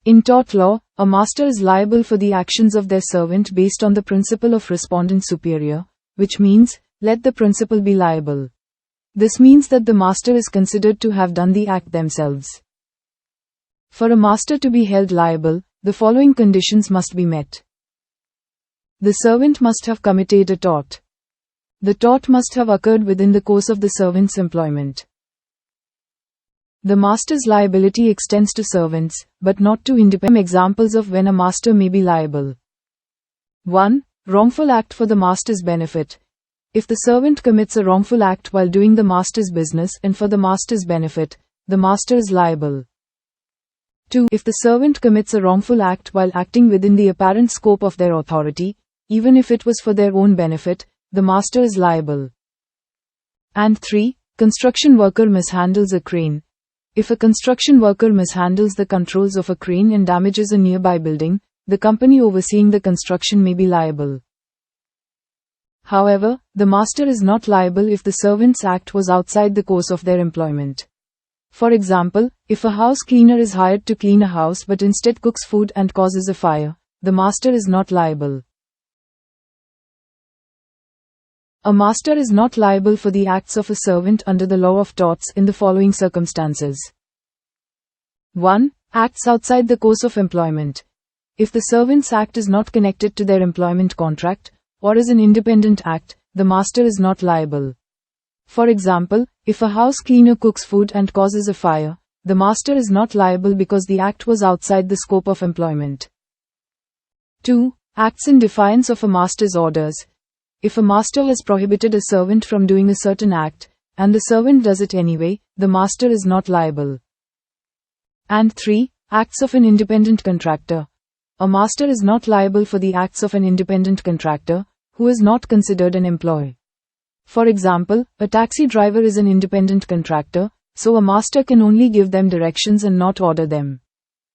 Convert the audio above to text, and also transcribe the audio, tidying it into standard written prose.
In tort law, a master is liable for the actions of their servant based on the principle of respondeat superior, which means, let the principal be liable. This means that the master is considered to have done the act themselves. For a master to be held liable, the following conditions must be met. The servant must have committed a tort. The tort must have occurred within the course of the servant's employment. The master's liability extends to servants, but not to independent. Examples of when a master may be liable. 1. Wrongful act for the master's benefit. If the servant commits a wrongful act while doing the master's business and for the master's benefit, the master is liable. 2. If the servant commits a wrongful act while acting within the apparent scope of their authority, even if it was for their own benefit, the master is liable. And 3. Construction worker mishandles a crane. If a construction worker mishandles the controls of a crane and damages a nearby building, the company overseeing the construction may be liable. However, the master is not liable if the servant's act was outside the course of their employment. For example, if a house cleaner is hired to clean a house but instead cooks food and causes a fire, the master is not liable. A master is not liable for the acts of a servant under the law of torts in the following circumstances. 1. Acts outside the course of employment. If the servant's act is not connected to their employment contract, or is an independent act, the master is not liable. For example, if a house cleaner cooks food and causes a fire, the master is not liable because the act was outside the scope of employment. 2. Acts in defiance of a master's orders. If a master has prohibited a servant from doing a certain act, and the servant does it anyway, the master is not liable. And 3. Acts of an independent contractor. A master is not liable for the acts of an independent contractor, who is not considered an employee. For example, a taxi driver is an independent contractor, so a master can only give them directions and not order them.